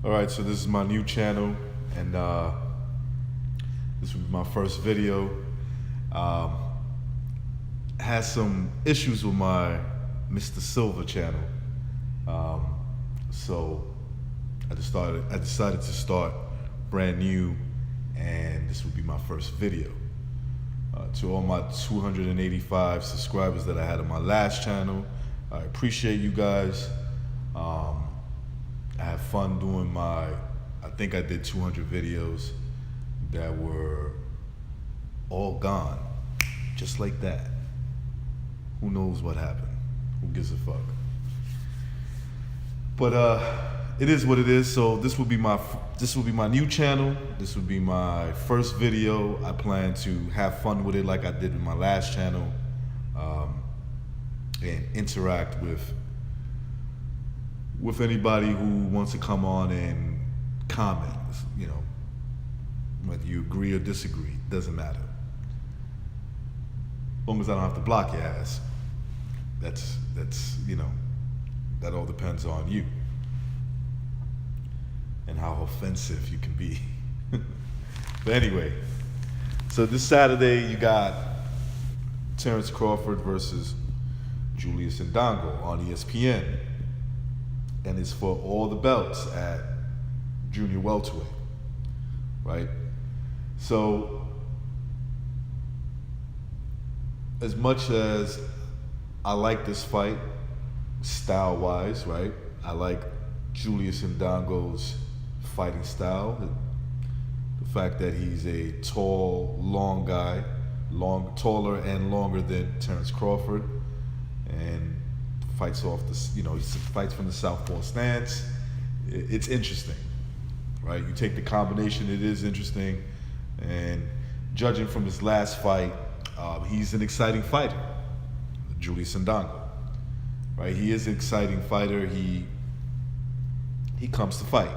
Alright, so this is my new channel, and this will be my first video. Had some issues with my Mr.Silva channel, so I decided to start brand new, and this would be my first video. To all my 285 subscribers that I had on my last channel, I appreciate you guys. I had fun doing I think I did 200 videos that were all gone, just like that. Who knows what happened? Who gives a fuck? But it is what it is. So this will be my new channel. This will be my first video. I plan to have fun with it like I did with my last channel, and interact with anybody who wants to come on and comment. You know, whether you agree or disagree, doesn't matter. As long as I don't have to block your ass. That's you know, that all depends on you and how offensive you can be. But anyway, so this Saturday you got Terence Crawford versus Julius Indongo on ESPN, and it's for all the belts at junior welterweight, right? So as much as I like this fight style-wise, right? I like Julius Indongo's fighting style. The fact that he's a tall, long guy, taller and longer than Terence Crawford, and fights off the, you know, he fights from the southpaw stance. It's interesting, right? You take the combination, it is interesting, and judging from his last fight, he's an exciting fighter, Julius Indongo, right? He is an exciting fighter. He comes to fight.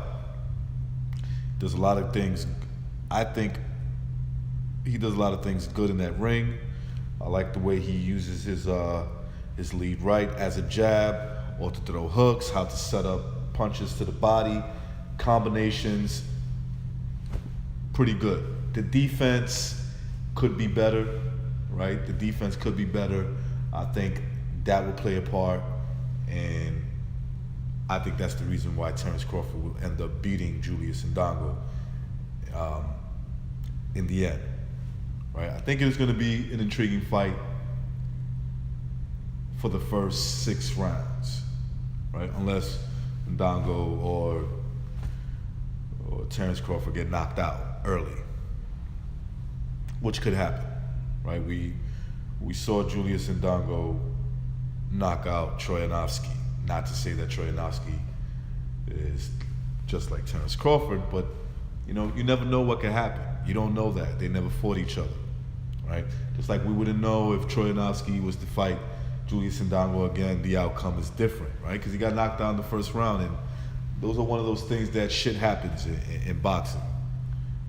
Does a lot of things. I think he does a lot of things good in that ring. I like the way he uses his lead right as a jab, or to throw hooks, how to set up punches to the body, combinations, pretty good. The defense could be better, right? The defense could be better. I think that will play a part, and I think that's the reason why Terence Crawford will end up beating Julius Indongo in the end, right? I think it is going to be an intriguing fight for the first 6 rounds, right? Unless Indongo or Terence Crawford get knocked out early, which could happen, right? We saw Julius Indongo knock out Troyanovsky. Not to say that Troyanovsky is just like Terence Crawford, but you know, you never know what could happen. You don't know that. They never fought each other, right? Just like we wouldn't know if Troyanovsky was to fight Julius Indongo again, the outcome is different, right? Because he got knocked out in the first round, and those are one of those things that shit happens in boxing.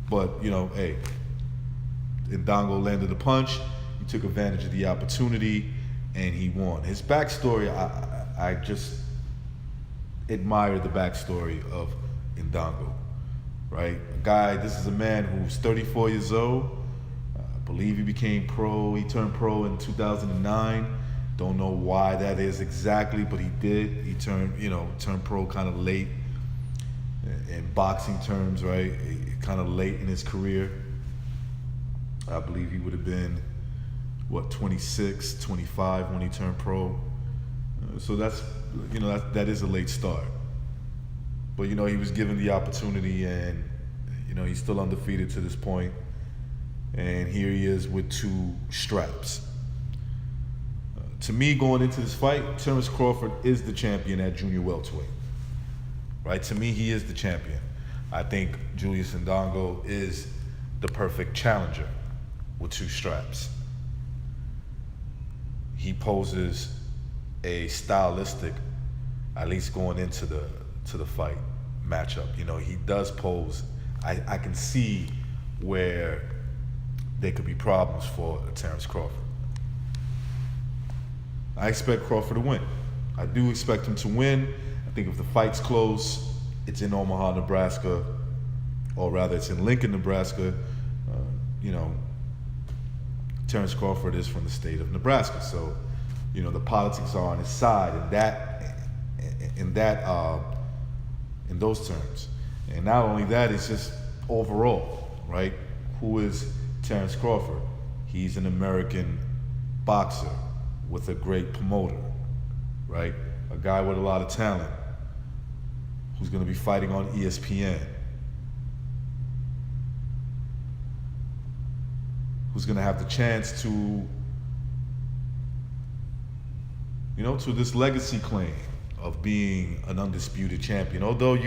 But, you know, hey, Indongo landed a punch, he took advantage of the opportunity, and he won. His backstory, I just admire the backstory of Indongo, right? A guy, this is a man who's 34 years old. I believe he became pro, he turned pro in 2009. Don't know why that is exactly, but he did. He turned pro kind of late in boxing terms, right? Kind of late in his career. I believe he would have been, what, 26, 25 when he turned pro. So that's, you know, that is a late start. But, you know, he was given the opportunity, and, you know, he's still undefeated to this point. And here he is with 2 straps. To me, going into this fight, Terence Crawford is the champion at junior welterweight, right? To me, he is the champion. I think Julius Indongo is the perfect challenger with 2 straps. He poses a stylistic, at least going into the fight matchup. You know, he does pose. I can see where there could be problems for Terence Crawford. I expect Crawford to win. I do expect him to win. I think if the fight's close it's in Omaha, Nebraska, or rather it's in Lincoln, Nebraska. You know, Terence Crawford is from the state of Nebraska, so you know the politics are on his side in those terms. And not only that, it's just overall, right? Who is Terence Crawford? He's an American boxer with a great promoter, right? A guy with a lot of talent who's going to be fighting on ESPN, who's going to have the chance to, you know, to this legacy claim of being an undisputed champion. Although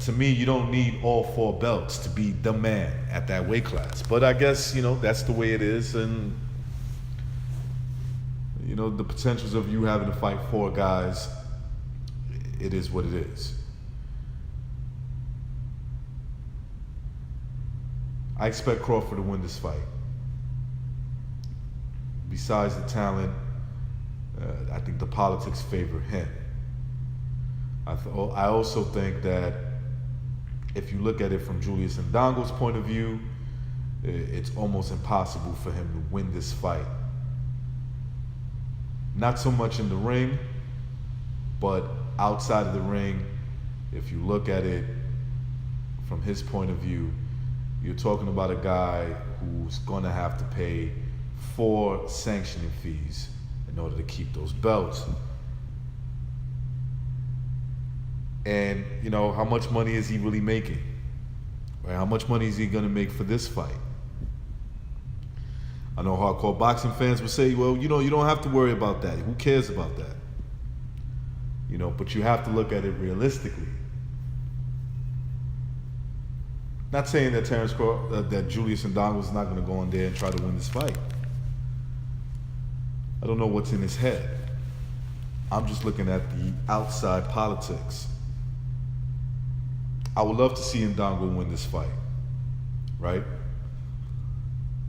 to me, you don't need all 4 belts to be the man at that weight class. But I guess, you know, that's the way it is. And, you know, the potentials of you having to fight 4 guys, it is what it is. I expect Crawford to win this fight. Besides the talent, I think the politics favor him. I also think that if you look at it from Julius Indongo's point of view, it's almost impossible for him to win this fight. Not so much in the ring, but outside of the ring, if you look at it from his point of view, you're talking about a guy who's going to have to pay 4 sanctioning fees in order to keep those belts. And, you know, how much money is he really making? Right? How much money is he going to make for this fight? I know hardcore boxing fans will say, well, you know, you don't have to worry about that. Who cares about that? You know, but you have to look at it realistically. Not saying that that Julius Indongo is not going to go in there and try to win this fight. I don't know what's in his head. I'm just looking at the outside politics. I would love to see Indongo win this fight, right?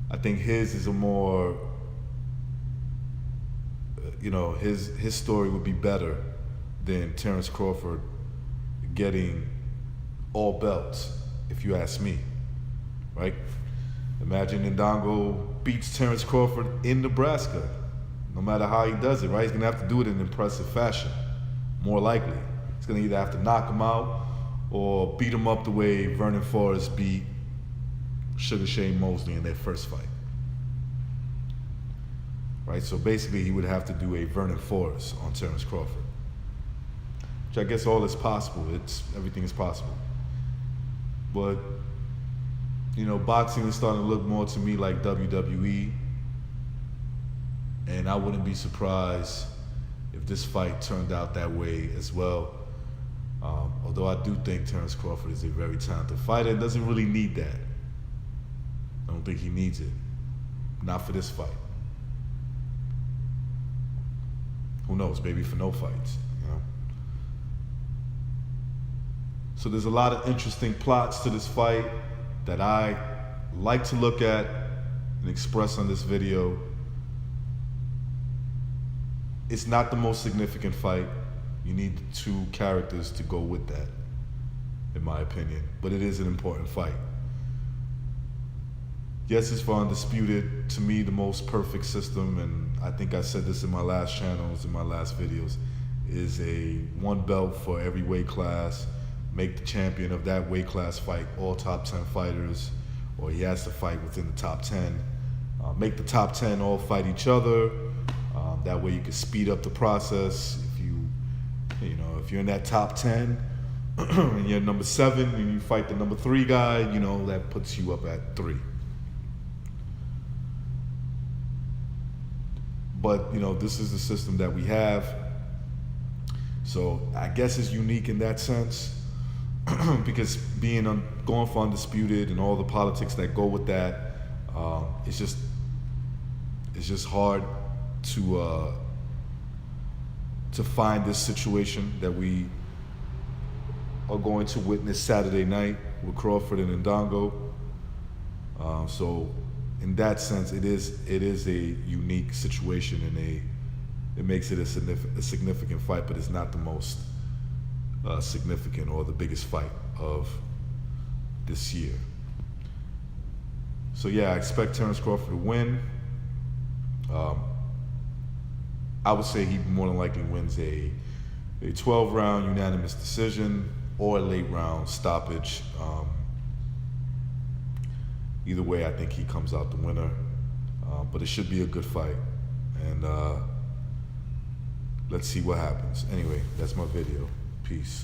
I think his is a more, you know, his story would be better than Terence Crawford getting all belts, if you ask me, right? Imagine Indongo beats Terence Crawford in Nebraska. No matter how he does it, right? He's gonna have to do it in an impressive fashion, more likely. He's gonna either have to knock him out or beat him up the way Vernon Forrest beat Sugar Shane Mosley in their first fight. Right, so basically he would have to do a Vernon Forrest on Terence Crawford. Which I guess all is possible, everything is possible. But, you know, boxing is starting to look more to me like WWE. And I wouldn't be surprised if this fight turned out that way as well. Although I do think Terence Crawford is a very talented fighter and doesn't really need that. I don't think he needs it. Not for this fight. Who knows, maybe for no fights, you know? So there's a lot of interesting plots to this fight that I like to look at and express on this video. It's not the most significant fight. You need 2 characters to go with that, in my opinion. But it is an important fight. Yes, it's for Undisputed. To me, the most perfect system, and I think I said this in my last channels, in my last videos, is a 1 belt for every weight class. Make the champion of that weight class fight all top 10 fighters, or he has to fight within the top 10. Make the top 10 all fight each other. That way you can speed up the process. If you're in that top 10 and you're number 7 and you fight the number 3 guy, you know, that puts you up at 3. But, you know, this is the system that we have. So I guess it's unique in that sense because going for Undisputed and all the politics that go with that, it's just hard to find this situation that we are going to witness Saturday night with Crawford and Indongo. So in that sense, it is a unique situation, and it makes it a significant fight, but it's not the most significant or the biggest fight of this year. So yeah, I expect Terence Crawford to win. I would say he more than likely wins a 12-round unanimous decision or a late round stoppage. Either way, I think he comes out the winner. But it should be a good fight. And let's see what happens. Anyway, that's my video. Peace.